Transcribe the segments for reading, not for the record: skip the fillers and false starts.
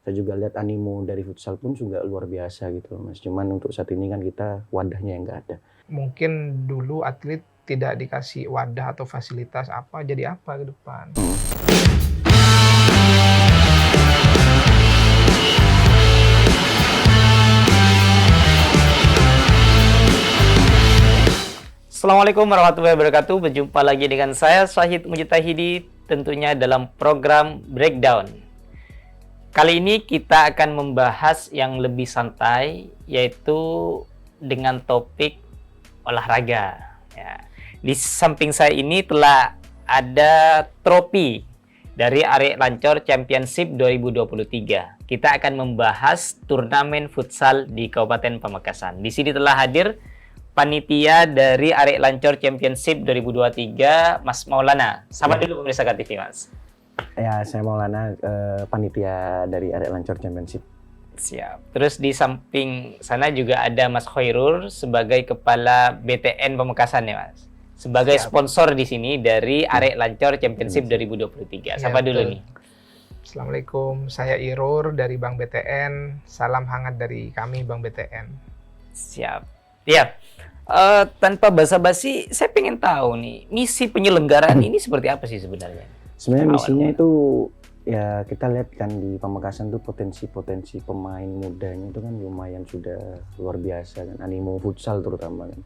Saya juga lihat animo dari futsal pun juga luar biasa gitu loh, Mas. Cuman untuk saat ini kan kita wadahnya yang nggak ada. Mungkin dulu atlet tidak dikasih wadah atau fasilitas apa, jadi apa ke depan? Assalamualaikum warahmatullahi wabarakatuh. Berjumpa lagi dengan saya, Syahid Mujtahidi, tentunya dalam program Breakdown. Kali ini kita akan membahas yang lebih santai, yaitu dengan topik olahraga. Ya. Di samping saya ini telah ada trofi dari Arek Lancor Championship 2023. Kita akan membahas turnamen futsal di Kabupaten Pamekasan. Di sini telah hadir panitia dari Arek Lancor Championship 2023, Mas Maulana. Sapa dulu pemirsa KTV, Mas. Ya, saya Maulana, panitia dari Arek Lancor Championship. Siap. Terus di samping sana juga ada Mas Khairul sebagai kepala BTN Pamekasan ya, Mas. Sebagai Siap. sponsor di sini dari Arek Lancor Championship 2023. Sapa dulu betul. nih. Assalamualaikum, saya Irur dari Bank BTN. Salam hangat dari kami Bank BTN. Siap. Iya. Tanpa basa-basi, saya pengen tahu nih, misi penyelenggaraan ini seperti apa sih sebenarnya? Sebenarnya Awal. misinya itu ya kita lihat kan di Pamekasan tuh potensi-potensi pemain mudanya itu kan lumayan sudah luar biasa kan, animo futsal terutama kan.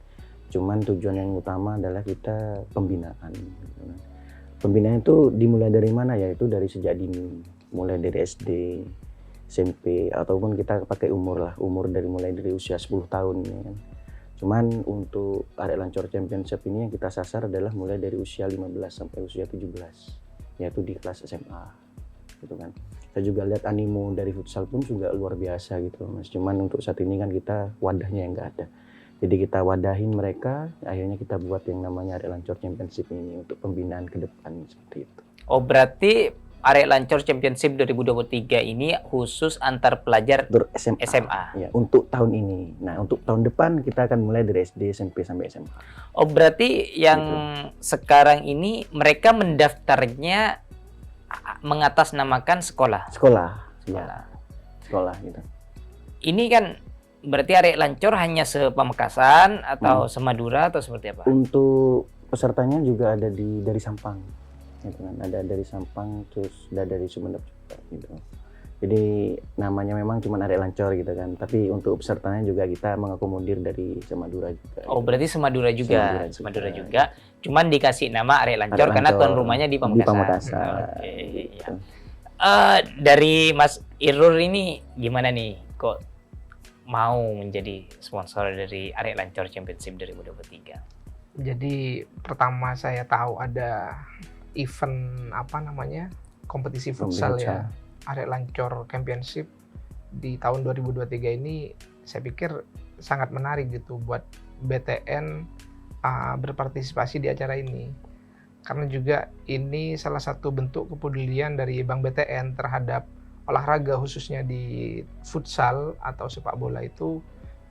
Cuman tujuan yang utama adalah kita pembinaan. Gitu kan. Pembinaan itu dimulai dari mana ya? Itu dari sejak dini, mulai dari SD, SMP, ataupun kita pakai umur lah, mulai dari usia 10 tahun ya kan. Cuman untuk Arek Lancor Championship ini yang kita sasar adalah mulai dari usia 15 sampai usia 17, yaitu di kelas SMA, gitu kan. Saya juga lihat animo dari futsal pun juga luar biasa gitu, Mas. Cuman untuk saat ini kan kita wadahnya yang nggak ada. Jadi kita wadahin mereka, akhirnya kita buat yang namanya Arek Lancor Championship ini untuk pembinaan ke depan seperti itu. Oh, berarti Arek Lancor Championship 2023 ini khusus antar pelajar Untuk SMA. SMA. Ya, untuk tahun ini. Nah, untuk tahun depan kita akan mulai dari SD, SMP sampai SMA. Oh, berarti yang sekarang ini mereka mendaftarnya mengatasnamakan sekolah. Sekolah. Sekolah. Ya, sekolah gitu. Ini kan berarti Arek Lancor hanya se-Pamekasan atau se-Madura atau seperti apa? Untuk pesertanya juga ada dari Sampang, gitu kan. Ada dari Sampang, terus ada dari Sumeneb juga, gitu. Jadi namanya memang cuma Arek Lancor gitu kan. Tapi untuk pesertanya juga kita mengakomodir dari Madura juga. Oh, gitu. berarti se-Madura juga. Se-Madura juga. Cuman dikasih nama Arek Lancor Arek karena Lancor tuan rumahnya di Pamekasan. Di Pamekasan. Oke, iya. Gitu. Dari Mas Irur ini gimana nih kok mau menjadi sponsor dari Arek Lancor Championship 2023? Jadi pertama saya tahu ada event kompetisi futsal ya, Arek Lancor Championship di tahun 2023 ini, saya pikir sangat menarik gitu buat BTN berpartisipasi di acara ini. Karena juga ini salah satu bentuk kepedulian dari Bank BTN terhadap olahraga, khususnya di futsal atau sepak bola itu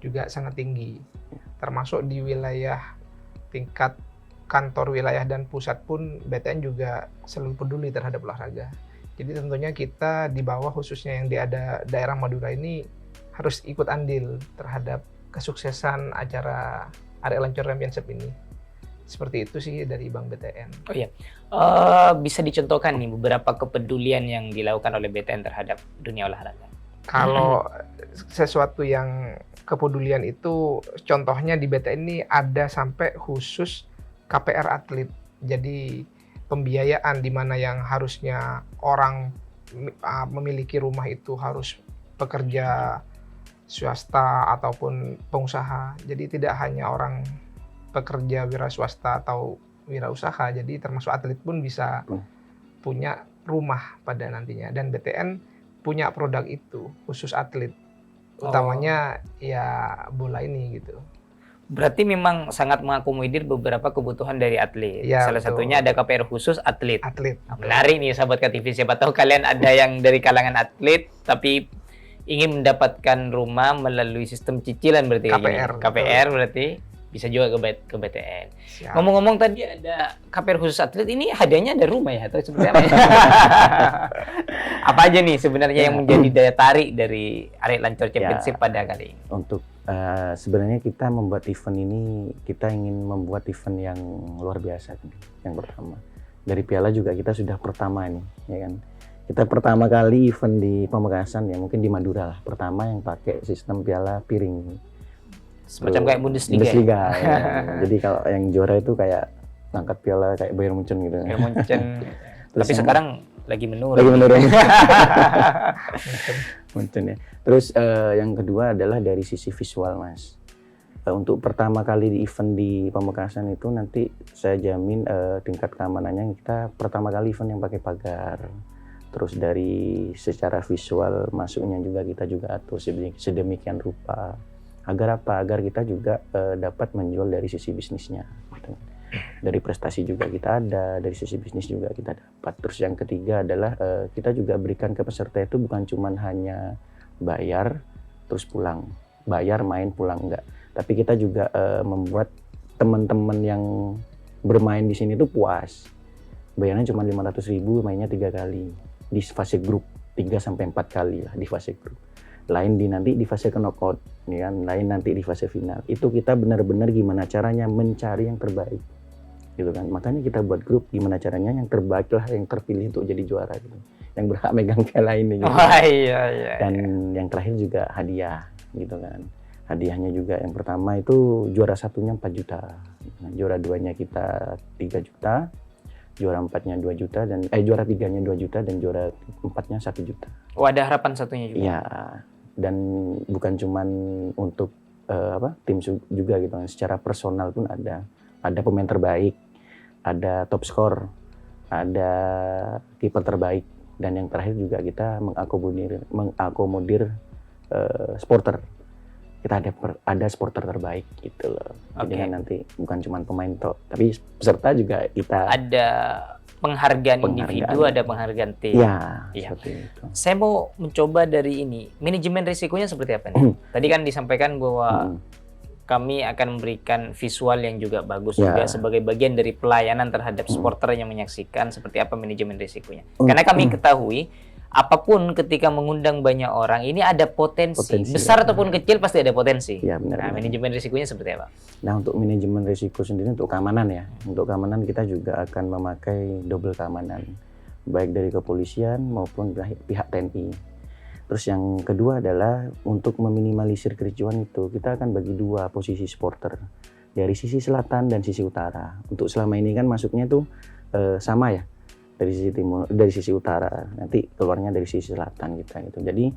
juga sangat tinggi. Termasuk di wilayah tingkat kantor wilayah dan pusat pun BTN juga selalu peduli terhadap olahraga. Jadi tentunya kita di bawah, khususnya yang di daerah Madura ini, harus ikut andil terhadap kesuksesan acara Arek Lancor Championship ini. Seperti itu sih dari Bank BTN. Oh iya, bisa dicontohkan nih beberapa kepedulian yang dilakukan oleh BTN terhadap dunia olahraga. Kalau sesuatu yang kepedulian itu, contohnya di BTN ini ada sampai khusus KPR atlet. Jadi pembiayaan di mana yang harusnya orang memiliki rumah itu harus pekerja swasta ataupun pengusaha. Jadi tidak hanya orang pekerja wira swasta atau wira usaha, jadi termasuk atlet pun bisa punya rumah pada nantinya. Dan BTN punya produk itu khusus atlet, utamanya ya bola ini gitu. Berarti memang sangat mengakomodir beberapa kebutuhan dari atlet. Ya, Salah betul. satunya ada KPR khusus atlet. Atlet. Menarik nih sahabat KTV, siapa tahu kalian ada yang dari kalangan atlet tapi ingin mendapatkan rumah melalui sistem cicilan berarti kayak gini. KPR, KPR berarti bisa juga ke BTN. Siap. Ngomong-ngomong tadi ada KPR khusus atlet, ini hadiahnya ada rumah ya atau seperti apa ya? Apa aja nih sebenarnya yang menjadi daya tarik dari Arek Lancor Championship pada kali ini? Untuk sebenarnya kita membuat event ini, kita ingin membuat event yang luar biasa. Yang pertama, dari Piala juga kita sudah pertama nih, ya kan. Kita pertama kali event di Pamekasan, ya mungkin di Madura lah, pertama yang pakai sistem piala piring. Semacam kayak Bundesliga. Bundesliga ya. Jadi kalau yang juara itu kayak ngangkat piala kayak Bayern Munchen gitu. Ya, Munchen. Tapi yang- sekarang lagi menurun. lagi menurun. Munchen ya. Terus yang kedua adalah dari sisi visual, Mas. Untuk pertama kali di event di Pamekasan itu nanti saya jamin tingkat keamanannya kita pertama kali event yang pakai pagar. Terus dari secara visual masuknya juga kita juga atur sedemikian rupa. Agar apa? Agar kita juga dapat menjual dari sisi bisnisnya. Gitu. Dari prestasi juga kita ada, dari sisi bisnis juga kita dapat. Terus yang ketiga adalah kita juga berikan ke peserta itu bukan cuma hanya bayar terus pulang. Bayar, main, pulang, enggak. Tapi kita juga membuat teman-teman yang bermain di sini tuh puas. Bayarnya cuma 500.000, mainnya 3 kali. Di fase grup 3-4 kali lah di fase grup. Lain nanti di fase knockout, ya kan? Lain nanti di fase final. Itu kita benar-benar gimana caranya mencari yang terbaik, gitu kan? Makanya kita buat grup gimana caranya yang terbaik lah yang terpilih untuk jadi juara, gitu. Yang berhak megang piala ini. Gitu. Oh iya. Dan yang terakhir juga hadiah, gitu kan? Hadiahnya juga yang pertama itu juara satunya 4 juta, nah, juara 2-nya kita 3 juta. Juara 4-nya 2 juta dan juara 3-nya 2 juta dan juara 4-nya 1 juta. Oh, ada harapan satunya juga. Iya. Dan bukan cuman untuk tim juga gitu kan. Secara personal pun ada. Ada pemain terbaik, ada top skor, ada kiper terbaik dan yang terakhir juga kita mengakomodir supporter. Kita ada supporter terbaik gitu loh. Jadi kan nanti bukan cuma pemain tok, tapi peserta juga kita ada penghargaan individu, ada penghargaan tim. Iya, Iya. seperti itu. Saya mau mencoba dari ini. Manajemen risikonya seperti apa nih? Tadi kan disampaikan bahwa kami akan memberikan visual yang juga bagus juga sebagai bagian dari pelayanan terhadap supporter yang menyaksikan seperti apa manajemen risikonya. Karena kami ketahui apapun ketika mengundang banyak orang ini ada potensi besar ataupun kecil pasti ada potensi. Ya, benar. Nah, manajemen risikonya seperti apa? Nah, untuk manajemen risiko sendiri untuk keamanan ya. Untuk keamanan kita juga akan memakai double keamanan baik dari kepolisian maupun pihak TNI. Terus yang kedua adalah untuk meminimalisir kericuan itu kita akan bagi 2 posisi supporter dari sisi selatan dan sisi utara. Untuk selama ini kan masuknya tuh sama ya. Dari sisi timur, dari sisi utara, nanti keluarnya dari sisi selatan kita gitu. Jadi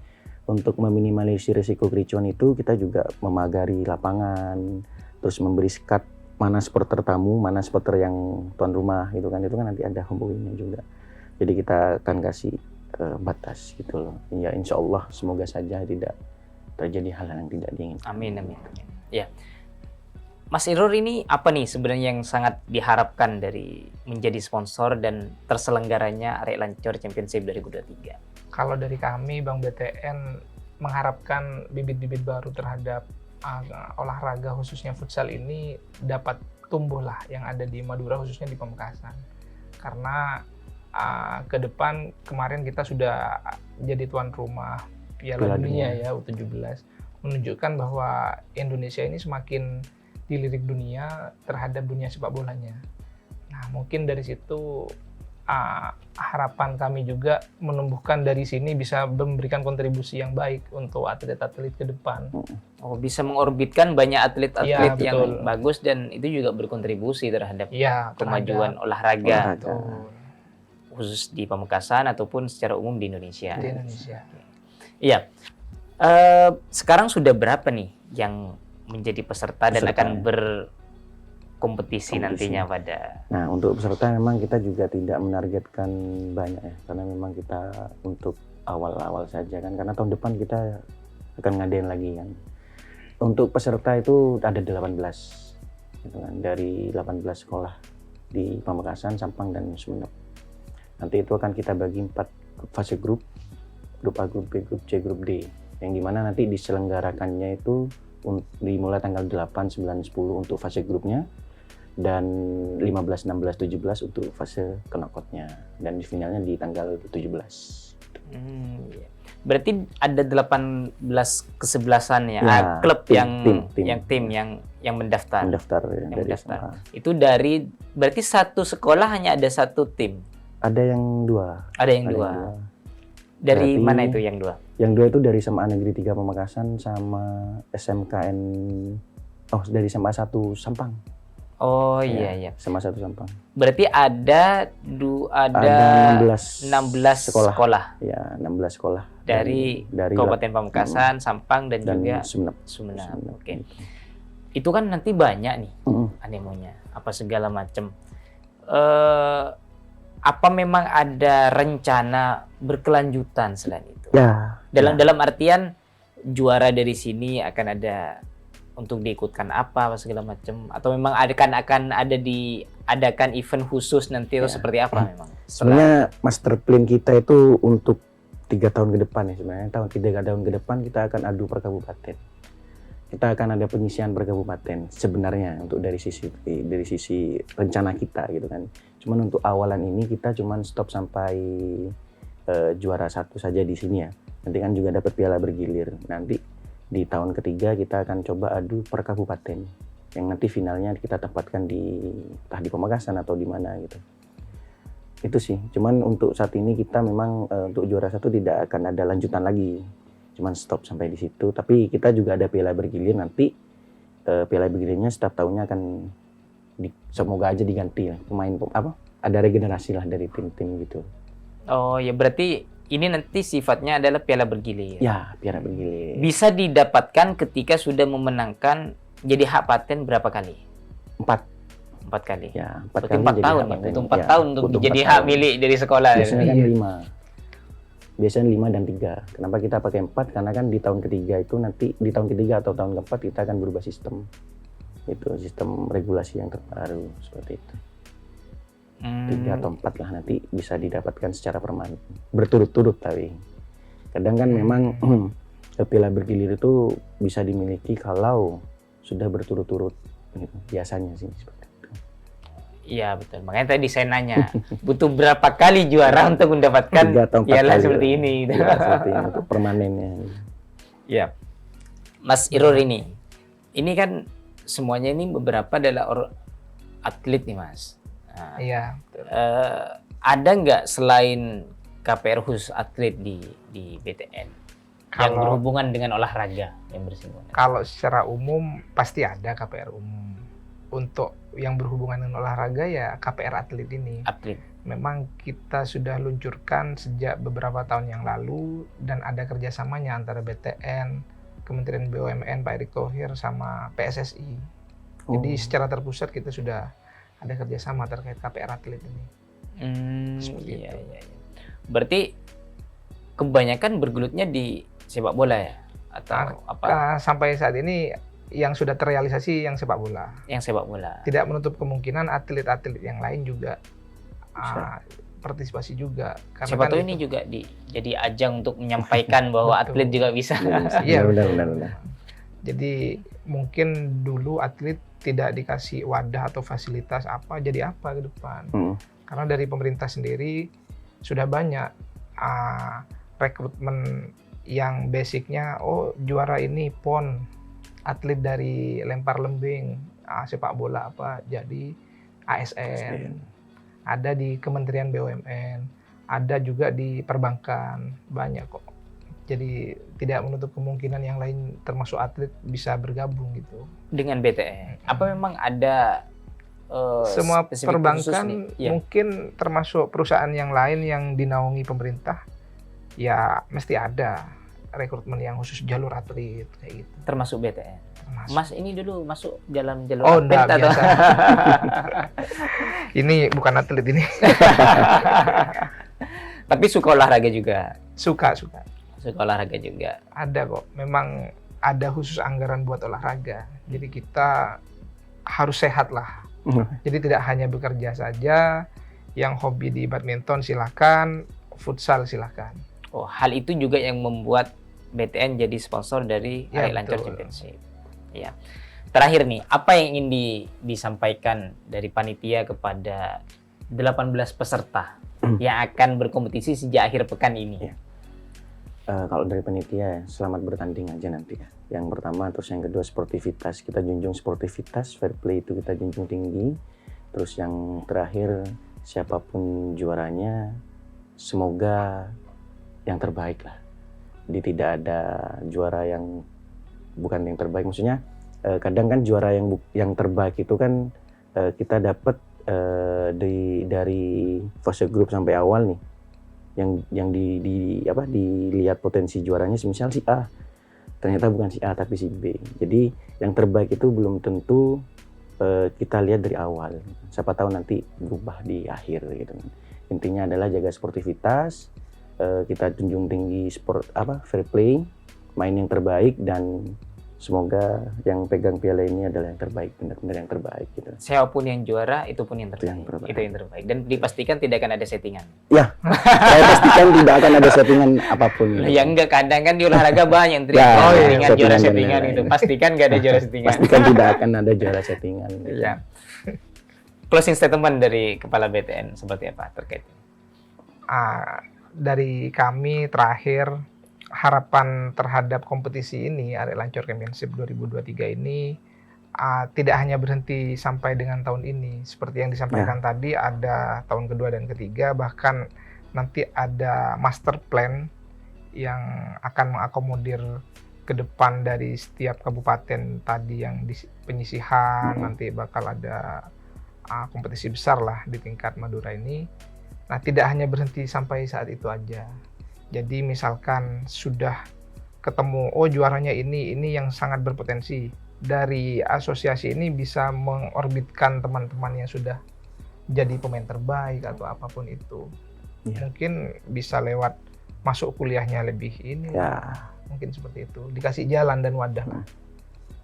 untuk meminimalisir risiko kericuan itu kita juga memagari lapangan, terus memberi sekat mana supporter tamu, mana supporter yang tuan rumah gitu kan. Itu kan nanti ada hubungannya juga. Jadi kita akan kasih batas gitu loh. Ya insya Allah semoga saja tidak terjadi hal yang tidak diinginkan. Amin. Ya. Mas Iror, ini apa nih sebenarnya yang sangat diharapkan dari menjadi sponsor dan terselenggaranya Arek Lancor Championship 2023? Kalau dari kami Bank BTN mengharapkan bibit-bibit baru terhadap olahraga khususnya futsal ini dapat tumbuh lah yang ada di Madura khususnya di Pamekasan. Karena ke depan kemarin kita sudah jadi tuan rumah Piala Dunia ya U17, menunjukkan bahwa Indonesia ini semakin dilirik dunia terhadap dunia sepak bolanya. Nah, mungkin dari situ harapan kami juga menumbuhkan dari sini bisa memberikan kontribusi yang baik untuk atlet-atlet ke depan. Oh, bisa mengorbitkan banyak atlet-atlet Ya, yang bagus dan itu juga berkontribusi terhadap kemajuan olahraga. Khusus di Pamekasan ataupun secara umum di Indonesia. Di Indonesia. Iya. Sekarang sudah berapa nih yang menjadi peserta dan akan berkompetisi nantinya pada... Nah, untuk peserta memang kita juga tidak menargetkan banyak ya, karena memang kita untuk awal-awal saja kan, karena tahun depan kita akan ngadain lagi kan. Untuk peserta itu ada 18 gitu kan, dari 18 sekolah di Pamekasan, Sampang, dan Sumeneb. Nanti itu akan kita bagi 4 fase grup A, grup B, grup C, grup D, yang dimana nanti diselenggarakannya itu dimulai tanggal 8, 9, 10 untuk fase grupnya, dan 15, 16, 17 untuk fase knockout-nya, dan di finalnya di tanggal 17. Iya. Berarti ada 18 kesebelasan ya, Ya, klub tim. yang mendaftar. Yang dari mendaftar. SMA. Itu dari berarti satu sekolah hanya ada satu tim. Ada yang 2. Ada yang dua. Dari Berarti- mana itu yang 2? Yang 2 itu dari SMA Negeri 3 Pamekasan sama SMKN, dari SMA 1 Sampang. Oh Ya, iya. SMA 1 Sampang. Berarti ada Ada 16 sekolah Ya, 16 sekolah. dari Kabupaten Pamekasan, Sampang dan juga Sumeneb. Sumeneb. Oke. Gitu. Itu kan nanti banyak nih Mm-mm. animonya, apa segala macam. Apa memang ada rencana berkelanjutan selain itu? Ya, Dalam artian juara dari sini akan ada untuk diikutkan apa segala macam, atau memang akan ada diadakan event khusus nanti atau Ya. seperti apa memang? sebenarnya master plan kita itu untuk 3 tahun ke depan ya sebenarnya. 3 tahun ke depan kita akan adu per kabupaten. Kita akan ada penyisian per kabupaten sebenarnya untuk dari sisi rencana kita gitu kan. Cuman untuk awalan ini kita cuman stop sampai juara 1 saja di sini ya. Nanti kan juga dapat piala bergilir. Nanti di tahun ketiga kita akan coba adu per kabupaten. Yang nanti finalnya kita tempatkan entah di Pamekasan atau di mana gitu. Itu sih. Cuman untuk saat ini kita memang untuk juara 1 tidak akan ada lanjutan lagi. Cuman stop sampai di situ. Tapi kita juga ada piala bergilir nanti. Piala bergilirnya setiap tahunnya akan semoga aja diganti lah. Ada regenerasi lah dari tim-tim gitu. Oh ya, berarti ini nanti sifatnya adalah piala bergilir. Ya, piala bergilir. Bisa didapatkan ketika sudah memenangkan jadi hak paten berapa kali? 4 kali. ya, 4 Berarti kali 4 jadi tahun hak ya, paten. butuh 4 Ya, tahun untuk butuh jadi 4 hak tahun. milik dari sekolah. Biasanya kan Iya. 5. Biasanya 5 dan 3. Kenapa kita pakai 4? Karena kan di tahun ketiga itu nanti di tahun ketiga atau tahun keempat kita akan berubah sistem. Itu sistem regulasi yang terbaru seperti itu. 3 atau 4 lah nanti bisa didapatkan secara permanen. Berturut-turut tapi. Kadang kan memang piala bergilir itu bisa dimiliki kalau sudah berturut-turut gitu. Biasanya sih seperti itu. Iya betul. Makanya tadi saya nanya, butuh berapa kali juara untuk mendapatkan 3 atau 4 piala kali seperti lah. ini? Iya, seperti ini untuk permanennya. Iya. Mas Iror ini kan semuanya ini beberapa adalah atlet nih Mas. Nah, Iya, betul. ada nggak selain KPR khusus atlet di BTN yang Kalau- berhubungan dengan olahraga yang bersinggungan? Kalau secara umum pasti ada KPR umum. Untuk yang berhubungan dengan olahraga ya KPR atlet ini. Atlet. Memang kita sudah luncurkan sejak beberapa tahun yang lalu dan ada kerjasamanya antara BTN, Kementerian BUMN Pak Erick Thohir sama PSSI. Jadi secara terpusat kita sudah ada kerjasama terkait KPR atlet ini. Seperti Iya, itu. iya, iya. Berarti kebanyakan bergelutnya di sepak bola ya? Atau apa? Sampai saat ini yang sudah terrealisasi yang sepak bola. Yang sepak bola. Tidak menutup kemungkinan atlet-atlet yang lain juga Bisa. partisipasi juga. Karena Siapa kan tahu itu- ini juga jadi ajang untuk menyampaikan bahwa Betul. atlet juga bisa. Iya, benar. Jadi mungkin dulu atlet tidak dikasih wadah atau fasilitas apa, jadi apa ke depan? Karena dari pemerintah sendiri sudah banyak rekrutmen yang basicnya, juara ini PON, atlet dari lempar lembing, sepak bola apa, jadi ASN. Ada di Kementerian BUMN, ada juga di perbankan, banyak kok. Jadi tidak menutup kemungkinan yang lain termasuk atlet bisa bergabung gitu. Dengan BTN. Apa memang ada Semua spesifik khusus perbankan nih? Iya. mungkin termasuk perusahaan yang lain yang dinaungi pemerintah, ya mesti ada rekrutmen yang khusus jalur atlet kayak gitu. Termasuk BTN. Termasuk. Mas ini dulu masuk dalam jalur Oh, atlet enggak, atau? biasa. Ini bukan atlet ini. Tapi suka olahraga juga. Suka. Suka olahraga juga. Ada kok. Memang ada khusus anggaran buat olahraga. Jadi kita harus sehat lah. Jadi tidak hanya bekerja saja, yang hobi di badminton silakan, futsal silakan. Oh, hal itu juga yang membuat BTN jadi sponsor dari Ya, Hari Lancor betul. Championship. Ya. Terakhir nih, apa yang ingin disampaikan dari panitia kepada 18 peserta yang akan berkompetisi sejak akhir pekan ini? Ya. Kalau dari panitia, selamat bertanding aja nanti ya. Yang pertama, terus yang kedua sportivitas. Kita junjung sportivitas, fair play itu kita junjung tinggi. Terus yang terakhir, siapapun juaranya, semoga yang terbaik lah. Jadi tidak ada juara yang bukan yang terbaik. Maksudnya kadang kan juara yang terbaik itu kan kita dapat dari fase grup sampai awal nih. Yang dilihat potensi juaranya semisal si A, ternyata bukan si A tapi si B. Jadi yang terbaik itu belum tentu kita lihat dari awal. Siapa tahu nanti berubah di akhir gitu. Intinya adalah jaga sportivitas, kita junjung tinggi fair play, main yang terbaik, dan semoga yang pegang piala ini adalah yang terbaik, benar-benar yang terbaik gitu. Siapapun yang juara, itu pun yang terbaik. Itu yang terbaik. Dan dipastikan tidak akan ada settingan. Ya, saya pastikan tidak akan ada settingan apapun. Ya enggak, kadang kan di olahraga banyak Ya, settingan, juara settingan settingan dan itu. lain-lain. Pastikan nggak ada juara settingan. Pastikan tidak akan ada juara settingan. Gitu. Ya. Closing statement dari Kepala BTN seperti apa terkait ini? Dari kami terakhir, harapan terhadap kompetisi ini, Arek Lancor Championship 2023 ini tidak hanya berhenti sampai dengan tahun ini. Seperti yang disampaikan tadi, ada tahun kedua dan ketiga, bahkan nanti ada master plan yang akan mengakomodir ke depan dari setiap kabupaten tadi yang di penyisihan. Nanti bakal ada kompetisi besar lah di tingkat Madura ini. Nah, tidak hanya berhenti sampai saat itu aja. Jadi misalkan sudah ketemu, juaranya ini yang sangat berpotensi. Dari asosiasi ini bisa mengorbitkan teman-teman yang sudah jadi pemain terbaik atau apapun itu. Mungkin bisa lewat masuk kuliahnya lebih ini. Mungkin seperti itu. Dikasih jalan dan wadah lah.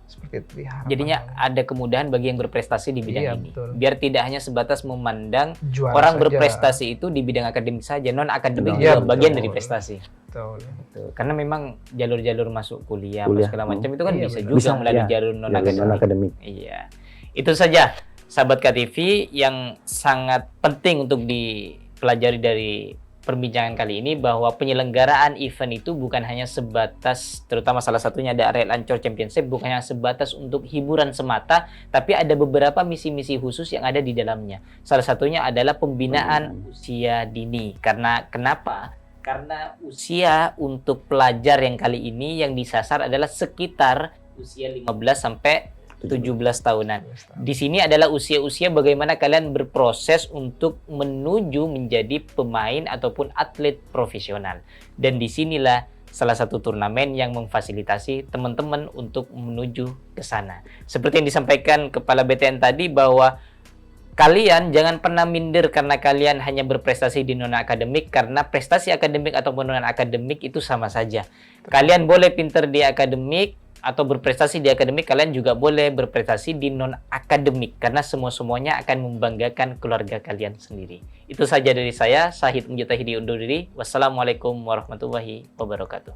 Seperti itu. Jadinya ada kemudahan bagi yang berprestasi di bidang ini. Betul. Biar tidak hanya sebatas memandang Juara orang saja. berprestasi itu di bidang akademik saja, non akademik Iya, juga bagian betul. dari prestasi. Betul. Karena memang jalur-jalur masuk kuliah Kuliah. segala macam itu kan Iya, bisa benar. juga Bisa, melalui iya. jalur non Non akademik. Iya. Itu saja sahabat KTV yang sangat penting untuk dipelajari dari perbincangan kali ini, bahwa penyelenggaraan event itu bukan hanya sebatas, terutama salah satunya ada Arek Lancor Championship, bukan hanya sebatas untuk hiburan semata, tapi ada beberapa misi-misi khusus yang ada di dalamnya. Salah satunya adalah pembinaan usia dini. Kenapa? Karena usia untuk pelajar yang kali ini yang disasar adalah sekitar usia 15 sampai 17 tahunan. Di sini adalah usia-usia bagaimana kalian berproses untuk menuju menjadi pemain ataupun atlet profesional. Dan disinilah salah satu turnamen yang memfasilitasi teman-teman untuk menuju ke sana. Seperti yang disampaikan Kepala BTN tadi, bahwa kalian jangan pernah minder karena kalian hanya berprestasi di non-akademik, karena prestasi akademik ataupun non-akademik itu sama saja. Kalian boleh pinter di akademik atau berprestasi di akademik, kalian juga boleh berprestasi di non-akademik, karena semua-semuanya akan membanggakan keluarga kalian sendiri. Itu saja dari saya, Syahid Mujtahidi undur diri. Wassalamualaikum warahmatullahi wabarakatuh.